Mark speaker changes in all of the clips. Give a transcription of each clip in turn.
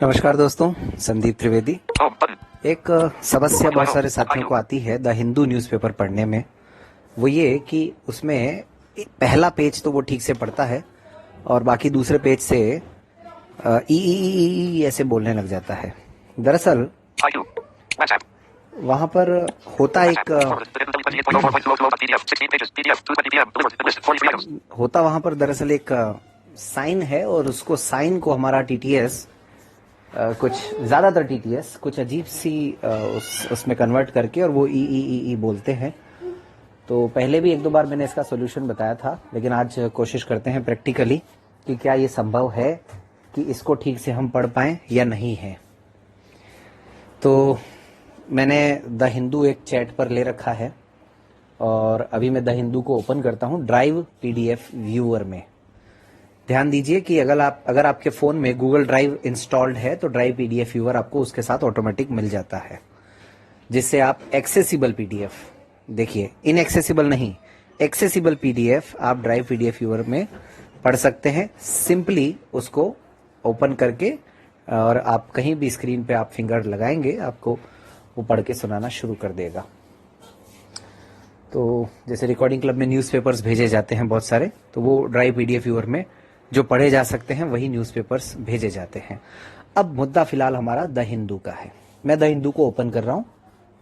Speaker 1: नमस्कार दोस्तों, संदीप त्रिवेदी। एक समस्या बहुत सारे साथियों को आती है द हिंदू न्यूज़पेपर पढ़ने में। वो ये कि उसमें पहला पेज तो वो ठीक से पढ़ता है और बाकी दूसरे पेज से ई ऐसे बोलने लग जाता है। दरअसल वहां पर वहां पर दरअसल एक साइन है और उसको साइन को हमारा टीटीएस कुछ ज्यादातर टीटीएस कुछ अजीब सी उसमें कन्वर्ट करके और वो ई बोलते हैं। तो पहले भी एक दो बार मैंने इसका सॉल्यूशन बताया था, लेकिन आज कोशिश करते हैं प्रैक्टिकली कि क्या ये संभव है कि इसको ठीक से हम पढ़ पाएं या नहीं है। तो मैंने द हिंदू एक चैट पर ले रखा है और अभी मैं द हिंदू को ओपन करता हूं ड्राइव पीडीएफ व्यूअर में। ध्यान दीजिए कि अगर आपके फोन में गूगल ड्राइव इंस्टॉल्ड है तो ड्राइव पीडीएफ व्यूअर आपको उसके साथ ऑटोमेटिक मिल जाता है, जिससे आप एक्सेसिबल पीडीएफ, देखिए इनएक्सेसिबल नहीं, एक्सेसिबल पीडीएफ आप ड्राइव पीडीएफ व्यूअर में पढ़ सकते हैं। सिंपली उसको ओपन करके और आप कहीं भी स्क्रीन पे आप फिंगर लगाएंगे, आपको वो पढ़ के सुनाना शुरू कर देगा। तो जैसे रिकॉर्डिंग क्लब में न्यूज़पेपर्स भेजे जाते हैं बहुत सारे, तो वो ड्राइव पीडीएफ व्यूअर में जो पढ़े जा सकते हैं वही न्यूज़पेपर्स भेजे जाते हैं। अब मुद्दा फिलहाल हमारा द हिंदू का है। मैं द हिंदू को ओपन कर रहा हूं,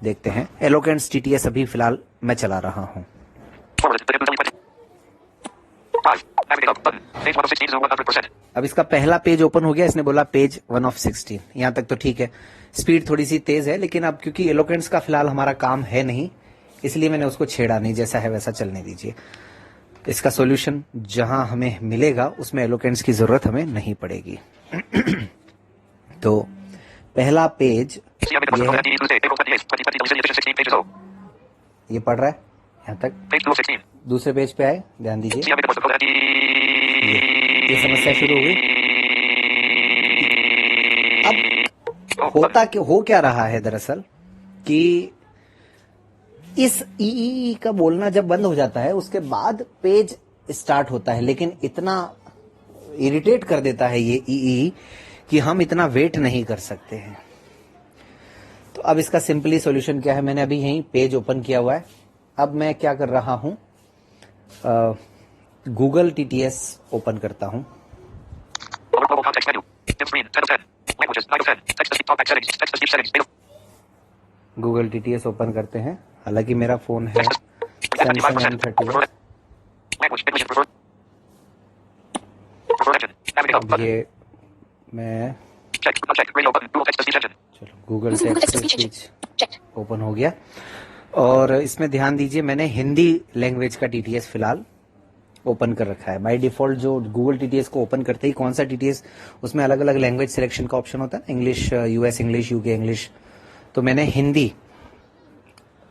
Speaker 1: देखते हैं। एलोकेंट्स टीटीएस अभी फिलहाल मैं चला रहा हूं। अब इसका पहला पेज ओपन हो गया, इसने बोला पेज 1 of 16। यहां तक तो ठीक है, स्पीड थोड़ी सी तेज है, लेकिन अब क्योंकि एलोकेंट्स का फिलहाल हमारा काम है नहीं, इसलिए मैंने उसको छेड़ा नहीं, जैसा है वैसा चलने दीजिए। इसका सॉल्यूशन जहां हमें मिलेगा उसमें एलोकेंट्स की जरूरत हमें नहीं पड़ेगी। तो पहला पेज ये पढ़ रहा है यहां तक। दूसरे पेज पे आए, ध्यान दीजिए, ये समस्या शुरू हो गई। अब हो क्या रहा है दरअसल कि इस ई का बोलना जब बंद हो जाता है उसके बाद पेज स्टार्ट होता है, लेकिन इतना इरिटेट कर देता है ये ई कि हम इतना वेट नहीं कर सकते हैं। तो अब इसका सिंपली सॉल्यूशन क्या है, मैंने अभी यहीं पेज ओपन किया हुआ है। अब मैं क्या कर रहा हूं, गूगल टीटीएस ओपन करता हूं। गूगल टीटीएस ओपन करते हैं। हालांकि मेरा फोन है सैमसंग M30। अब ये मैं चलो Google text to speech open हो गया और इसमें ध्यान दीजिए मैंने हिंदी लैंग्वेज का टीटीएस फिलहाल ओपन कर रखा है। बाय डिफॉल्ट जो गूगल टीटीएस को ओपन करते ही कौन सा टीटीएस, उसमें अलग अलग लैंग्वेज सिलेक्शन का ऑप्शन होता है, English, US English, UK English. तो मैंने हिंदी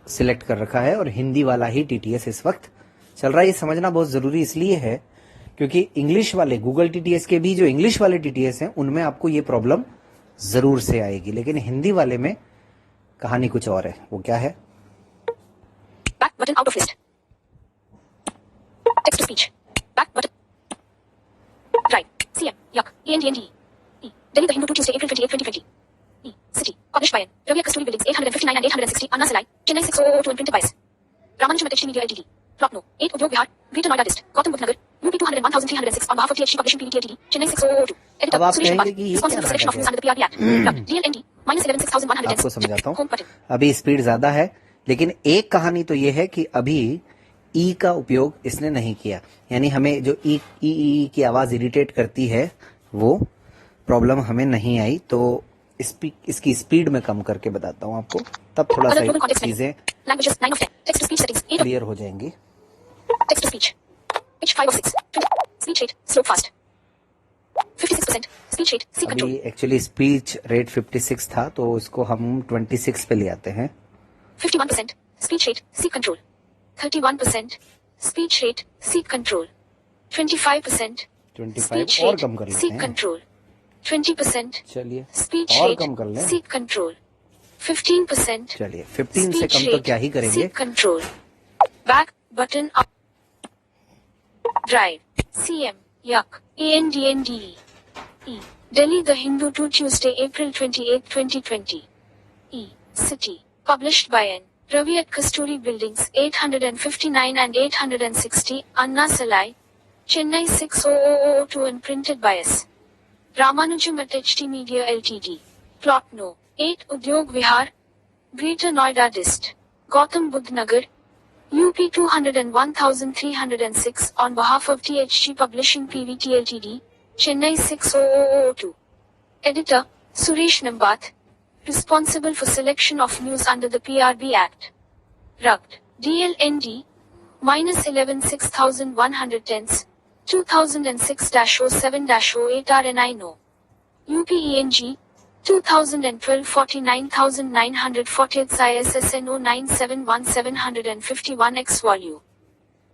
Speaker 1: सिलेक्ट कर रखा है और हिंदी वाला ही टीटीएस इस वक्त चल रहा है। ये समझना बहुत जरूरी इसलिए है क्योंकि इंग्लिश वाले गूगल टीटीएस के भी जो इंग्लिश वाले टीटीएस हैं उनमें आपको ये प्रॉब्लम जरूर से आएगी, लेकिन हिंदी वाले में कहानी कुछ और है। वो क्या है,
Speaker 2: back button out of list, text to speech, back button, drive, CM, यक, एएनडीएनडी, Delhi the Hindu, Tuesday, April 28, 2020, City, published by Ravi Kasturi Buildings, 859 and 860, Anna Salai, Chennai 6002 and printed by Ramanujan Mehta Media Ltd, Rockno, 8 Udyog Vihar, Greater Noida East, Gautam Budh Nagar, UP 201,306 on behalf of THG Publishing Pvt Ltd, Chennai 6002. Editor Suresh Bhatt, responsible for selection of news under the PRB Act. DLND -116110.
Speaker 1: आपको समझाता हूँ। अभी speed ज्यादा है, लेकिन एक कहानी तो ये है कि अभी ई का उपयोग इसने नहीं किया, यानी हमें जो ई की आवाज इरिटेट करती है वो प्रॉब्लम हमें नहीं आई। तो इसकी स्पीड में कम करके बताता हूँ आपको, तब थोड़ा सा चीजें क्लियर हो जाएंगी।
Speaker 2: Text to speech, pitch 5 of 6, speech rate, slow fast, 56%, speech rate, seek control.
Speaker 1: अभी एक्चुअली स्पीच रेट 56 था, तो इसको हम 26 पे ले आते हैं।
Speaker 2: 51%, speech rate, seek control, 31%, speech rate, seek control, 25%,
Speaker 1: 25 और कम कर लेते
Speaker 2: seek
Speaker 1: हैं।
Speaker 2: control, 20%,
Speaker 1: चलिए
Speaker 2: speech
Speaker 1: और
Speaker 2: rate,
Speaker 1: कम कर लें।
Speaker 2: seek control, 15%,
Speaker 1: चलिए 15 से कम तो क्या ही करेंगे।
Speaker 2: seek control, back button up, drive, CM, yuck, ANDND, E, Delhi The Hindu to Tuesday, April 28, 2020. City. Published by N. Ravi at Kasturi Buildings, 859 and 860, Anna Salai, Chennai 60002 and printed by S. Ramanujam at HT Media Ltd. Plot No. 8 Udyog Vihar, Greater Noida Dist. Gautam Budh Nagar, UP 201,306 on behalf of THG Publishing PVT Ltd, Chennai 60002. Editor, Suresh Nambath. Responsible for selection of news under the PRB Act. Rugged. DLND. -11 6110s. 2006-07-08 RNI No. UPENG. 2012 49940 ISSN 0971751X Vol.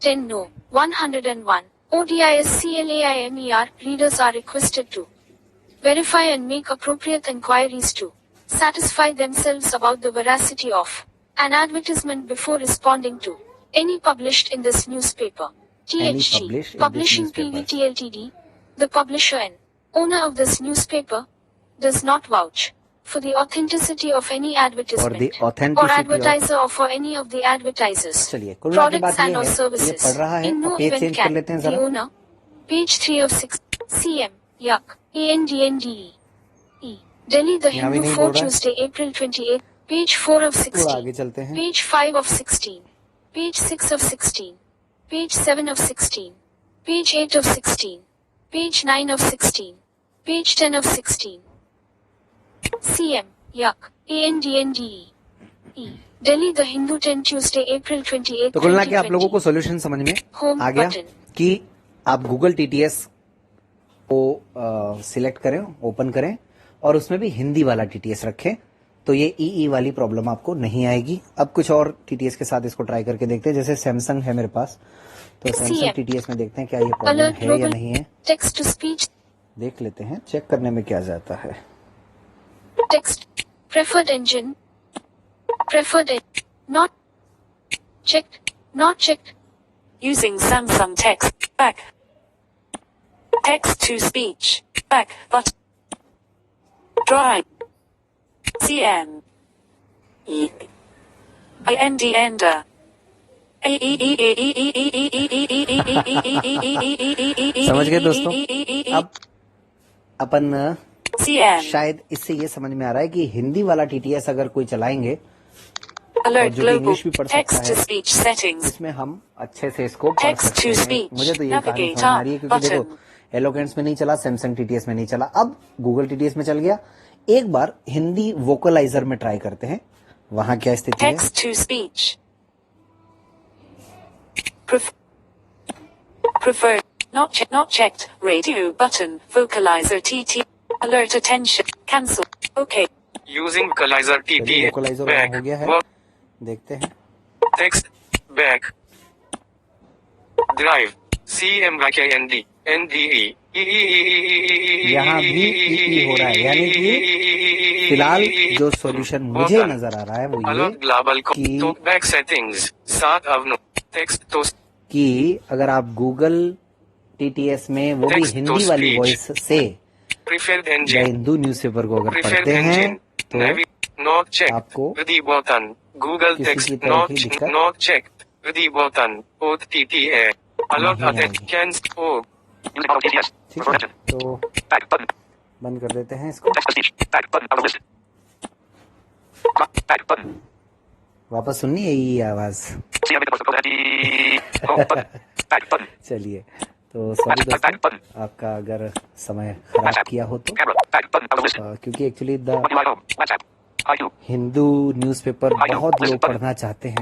Speaker 2: 10 No. 101. ODISCLAIMER. Readers are requested to verify and make appropriate inquiries to satisfy themselves about the veracity of an advertisement before responding to any published in this newspaper. THG Publishing PVT Ltd, the publisher and owner of this newspaper, does not vouch for the authenticity of any advertisement or advertiser or for any of the advertisers, products and or services. In no event can the owner. Page 3 of 6. CM. Yuck. ANDNDE. Delhi The Hindu for Tuesday, April 28. Page 4 of 16. Page 5 of 16. Page 6 of 16. Page 7 of 16. Page 8 of 16. Page 9 of 16. Page 10 of 16. CM. Yuck. ANDNDE. Delhi The Hindu 10 Tuesday, April 28.
Speaker 1: तो कुल मिला के आप लोगों को solution समझ में आ गया कि आप गूगल टीटीएस को सिलेक्ट करें, ओपन करें और उसमें भी हिंदी वाला टीटीएस रखें, तो ये ई वाली प्रॉब्लम आपको नहीं आएगी। अब कुछ और टीटीएस के साथ इसको ट्राई करके देखते हैं। जैसे सैमसंग है मेरे पास, तो सैमसंग टीटीएस में देखते हैं क्या ये प्रॉब्लम है या नहीं है।
Speaker 2: टेक्स्ट टू स्पीच
Speaker 1: देख लेते हैं, चेक करने में क्या जाता है।
Speaker 2: Text preferred engine not checked
Speaker 3: using Samsung text back text to speech back but drive CM IND ender
Speaker 1: समझ गए दोस्तों? अब अपन
Speaker 3: CM
Speaker 1: शायद इससे ये समझ में आ रहा है कि हिंदी वाला टीटीएस अगर कोई चलाएंगे और
Speaker 3: alert
Speaker 1: जो कि
Speaker 3: global
Speaker 1: इंग्लिश भी पढ़
Speaker 3: text
Speaker 1: सकता
Speaker 3: to
Speaker 1: है,
Speaker 3: speech settings
Speaker 1: इसमें हम अच्छे से इसको पढ़
Speaker 3: Text
Speaker 1: सकते
Speaker 3: to
Speaker 1: हैं।
Speaker 3: speech,
Speaker 1: मुझे तो ये कहानी
Speaker 3: navigate
Speaker 1: समझ में आ रही है, क्योंकि
Speaker 3: button.
Speaker 1: देखो एलोकेंट्स में नहीं चला, सैमसंग टीटीएस में नहीं चला, अब गूगल टीटीएस में चल गया। एक बार हिंदी वोकलाइजर में ट्राई करते हैं, वहां क्या स्थिति है।
Speaker 3: text to speech preferred not checked radio button vocalizer TT alert attention cancel okay
Speaker 4: Using Vocalizer TT
Speaker 1: vocaliser
Speaker 4: back
Speaker 1: हो गया है,
Speaker 4: work
Speaker 1: देखते हैं।
Speaker 4: text back drive CMYKND NDE
Speaker 1: यहाँ भी ई हो रहा है, यानी कि फिलहाल जो सॉल्यूशन मुझे नजर आ रहा है वो ये
Speaker 4: अलग ग्लोबल
Speaker 1: कि
Speaker 4: बैक सेटिंग्स 7 अवनो टेक्स्ट तो
Speaker 1: कि अगर आप गूगल टीटीएस में वो भी
Speaker 4: Text to
Speaker 1: हिंदी वाली
Speaker 4: speech.
Speaker 1: वॉइस से
Speaker 4: प्रीफर्ड
Speaker 1: या
Speaker 4: इंजन
Speaker 1: हिंदू न्यूज़पेपर को अगर
Speaker 4: प्रीफर्ड
Speaker 1: पढ़ते हैं
Speaker 4: इंजन
Speaker 1: तो
Speaker 4: नॉट चेक
Speaker 1: आपको
Speaker 4: विद बटन गूगल
Speaker 1: किसी
Speaker 4: टेक्स्ट
Speaker 1: की तरह की दिक्कत
Speaker 4: not check with button OTT है अलर्ट
Speaker 1: नहीं
Speaker 4: अटेंट
Speaker 1: आएगी।
Speaker 4: कैन ओ
Speaker 1: ठीक है, तो बंद कर देते हैं इसको, वापस सुननी है ये आवाज। चलिए, तो सॉरी दोस्तों, आपका अगर समय खराब किया हो तो क्योंकि एक्चुअली हिंदू न्यूज़पेपर बहुत लोग पढ़ना चाहते हैं,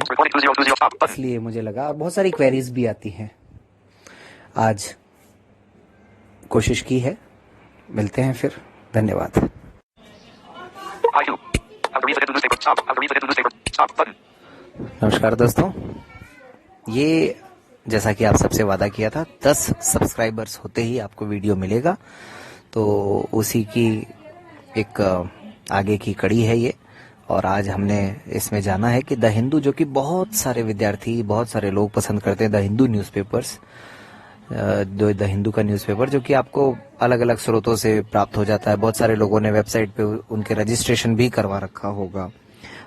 Speaker 1: इसलिए मुझे लगा, और बहुत सारी क्वेरीज भी आती हैं। आज कोशिश की है, मिलते हैं फिर, धन्यवाद। नमस्कार दोस्तों, ये जैसा कि आप सबसे वादा किया था, 10 सब्सक्राइबर्स होते ही आपको वीडियो मिलेगा, तो उसी की एक आगे की कड़ी है ये। और आज हमने इसमें जाना है कि द हिंदू, जो कि बहुत सारे विद्यार्थी, बहुत सारे लोग पसंद करते हैं the Hindu newspapers, the Hindu का न्यूज़पेपर, जो कि आपको अलग अलग स्रोतों से प्राप्त हो जाता है। बहुत सारे लोगों ने वेबसाइट पे उनके रजिस्ट्रेशन भी करवा रखा होगा,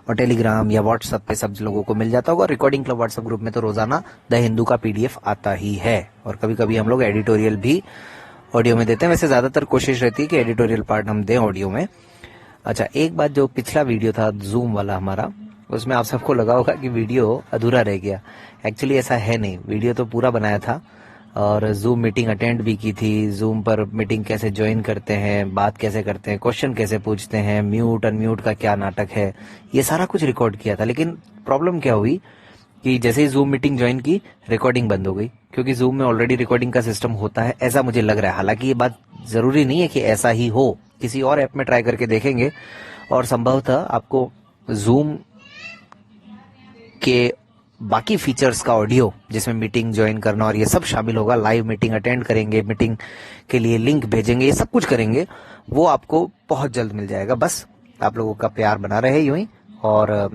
Speaker 1: और टेलीग्राम या व्हाट्सएप पे सब लोगों को मिल जाता होगा। रिकॉर्डिंग क्लब व्हाट्सएप ग्रुप में तो रोजाना द हिंदू का PDF आता ही है, और कभी कभी हम लोग एडिटोरियल भी ऑडियो में देते हैं। वैसे ज्यादातर कोशिश रहती है कि एडिटोरियल पार्ट हम दें ऑडियो में। अच्छा, एक बात, जो पिछला वीडियो था जूम वाला हमारा, उसमें आप सबको लगा होगा कि वीडियो अधूरा रह गया। एक्चुअली ऐसा है नहीं, वीडियो तो पूरा बनाया था, और जूम मीटिंग अटेंड भी की थी। जूम पर मीटिंग कैसे ज्वाइन करते हैं, बात कैसे करते हैं, क्वेश्चन कैसे पूछते हैं, म्यूट अनम्यूट का क्या नाटक है, ये सारा कुछ रिकॉर्ड किया था। लेकिन प्रॉब्लम क्या हुई कि जैसे ही जूम मीटिंग ज्वाइन की, रिकॉर्डिंग बंद हो गई, क्योंकि जूम में ऑलरेडी रिकॉर्डिंग का सिस्टम होता है, ऐसा मुझे लग रहा है। हालांकि ये बात जरूरी नहीं है कि ऐसा ही हो, किसी और ऐप में ट्राई करके देखेंगे, और संभवतः आपको जूम के बाकी फीचर्स का ऑडियो, जिसमें मीटिंग ज्वाइन करना और ये सब शामिल होगा, लाइव मीटिंग अटेंड करेंगे, मीटिंग के लिए लिंक भेजेंगे, ये सब कुछ करेंगे, वो आपको बहुत जल्द मिल जाएगा। बस आप लोगों का प्यार बना रहे यूं ही, और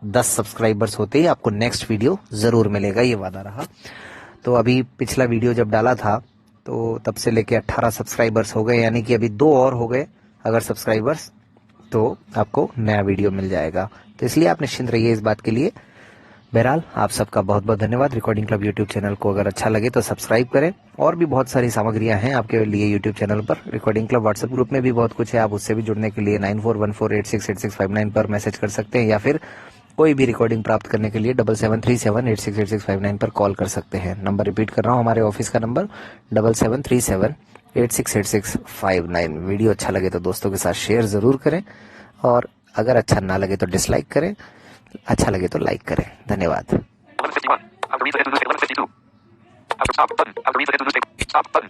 Speaker 1: 10 सब्सक्राइबर्स होते ही आपको नेक्स्ट वीडियो जरूर मिलेगा, ये वादा रहा। तो अभी पिछला वीडियो जब डाला था, तो तब से लेके 18 सब्सक्राइबर्स हो गए, यानी कि अभी 2 और हो गए अगर सब्सक्राइबर्स, तो आपको नया वीडियो मिल जाएगा। तो इसलिए आप निश्चिंत रहिए इस बात के लिए। बहरहाल, आप सबका बहुत बहुत धन्यवाद। रिकॉर्डिंग क्लब यूट्यूब चैनल को अगर अच्छा लगे तो सब्सक्राइब करें, और भी बहुत सारी सामग्रियां हैं आपके लिए यूट्यूब चैनल पर। रिकॉर्डिंग क्लब व्हाट्सएप ग्रुप में भी बहुत कुछ है, आप उससे भी जुड़ने के लिए 9414868659 पर मैसेज कर सकते हैं, या फिर कोई भी रिकॉर्डिंग प्राप्त करने के लिए 7737868659 पर कॉल कर सकते हैं। नंबर रिपीट कर रहा हूँ, हमारे ऑफिस का नंबर 7737868659। वीडियो अच्छा लगे तो दोस्तों के साथ शेयर जरूर करें, और अगर अच्छा ना लगे तो डिसलाइक करें, अच्छा लगे तो लाइक करें। धन्यवाद।
Speaker 4: 11:51. After read the head of the newspaper, 11:52. After stop button. After read the head of the newspaper. Stop button.